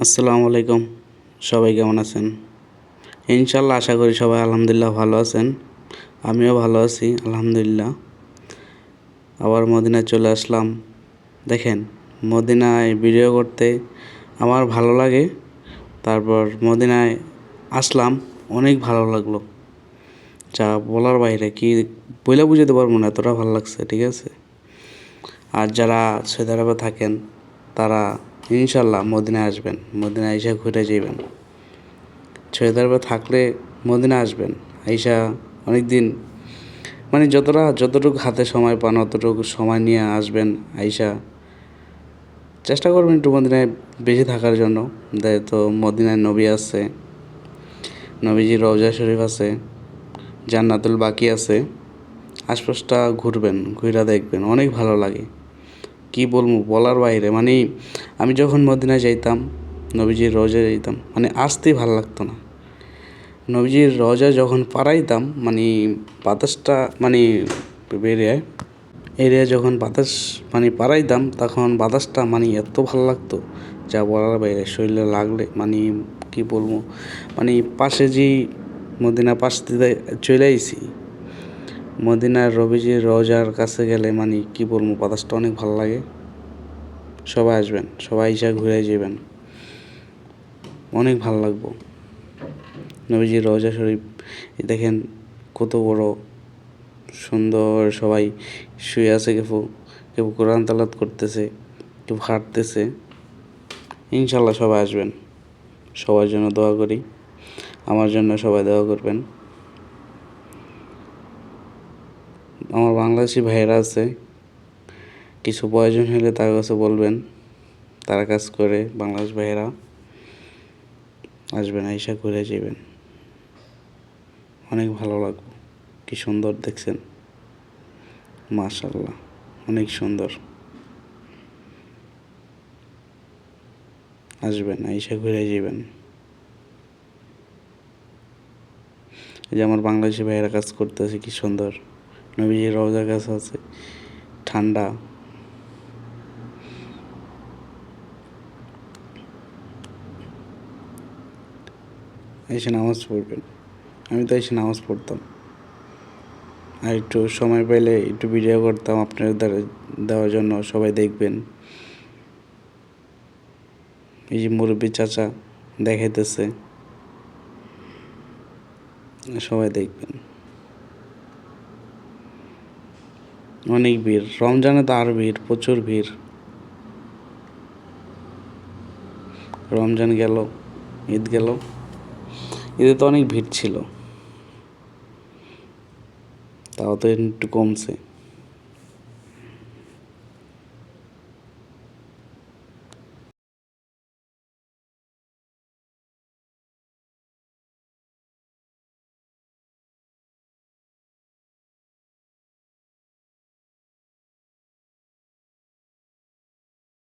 আসসালামু আলাইকুম। সবাই কেমন আছেন? ইনশাল্লাহ আশা করি সবাই আলহামদুলিল্লাহ ভালো আছেন। আমিও ভালো আছি আলহামদুলিল্লাহ। আবার মদিনায় চলে আসলাম। দেখেন, মদিনায় ভিডিও করতে আমার ভালো লাগে। তারপর মদিনায় আসলাম, অনেক ভালো লাগলো, যা বলার বাইরে, কি বইলা বুঝাতে পারবো না, এতটা ভালো লাগছে। ঠিক আছে, আর যারা সৌদি আরবে থাকেন তারা ইনশাল্লাহ মদিনায় আসবেন, মদিনায় এসে ঘুরে যাবেন। সৌদি আরবে থাকলে মদিনা আসবেন, আইসা অনেক দিন, মানে যতটুকু হাতে সময় পান অতটুকু সময় নিয়ে আসবেন। আইসা চেষ্টা করবেন একটু মদিনায় বেশি থাকার জন্য। তো মদিনায় নবী আছে, নবীজির রওজা শরীফ আছে, জান্নাতুল বাকি আছে। আশপাশটা ঘুরবেন, ঘুরা দেখবেন, অনেক ভালো লাগে। কি বলবো, বলার বাইরে। মানে আমি যখন মদিনায় যাইতাম, নবীজির রওজায় যাইতাম, মানে আসতেই ভালো লাগতো না। নবীজির রওজা যখন পাড়াইতাম, মানে বাতাসটা মানে বেরিয়ে এরিয়া যখন বাতাস মানে পাড়াইতাম, তখন বাতাসটা মানে এত ভালো লাগতো যা বলার বাইরে। শরীরে লাগলে মানে কি বলবো, মানে পাশে যে মদিনা পাশ দিয়ে চলে আইছি, মদিনার নবীজির রওজার কাছে গেলে মানে কি বলবো, বাতাসটা অনেক ভালো লাগে। সবাই আসবেন, সবাই এসে ঘুরে যাবেন, অনেক ভালো লাগবো। নবীজির রওজা শরীফ দেখেন কত বড় সুন্দর। সবাই শুয়ে আছে, কেউ কেউ কোরআন তালাত করতেছে, কেউ হাঁটতেছে। ইনশাল্লাহ সবাই আসবেন, সবার জন্য দোয়া করি, আমার জন্য সবাই দোয়া করবেন। আমার বাংলাদেশি ভাইয়েরা আছে, কিছু প্রয়োজন হলে তার কাছে বলবেন, তারা কাজ করে। বাংলাদেশ ভাইয়েরা আসবেন, আইসা ঘুরে যাবেন, অনেক ভালো লাগবে। কি সুন্দর দেখছেন, মাশাআল্লাহ, অনেক সুন্দর। আসবেন, আইসা ঘুরে যাবেন। এই যে আমার বাংলাদেশি ভাইয়েরা কাজ করতেছে, কি সুন্দর। নবীজির রওজার কাছে আছে, ঠান্ডা। এসে নামাজ পড়বেন, আমি তো এসে নামাজ পড়তাম, আর একটু সময় পেলে একটু ভিডিও করতাম আপনাদের দ্বারা দেওয়ার জন্য। সবাই দেখবেন, এই যে মুরব্বী চাচা দেখাইতেছে, সবাই দেখবেন। অনেক ভিড়, রমজানে তো আর ভিড়, প্রচুর ভিড়। রমজান গেল, ঈদ গেল, ঈদে তো অনেক ভিড় ছিল, তাও তো একটু কমছে।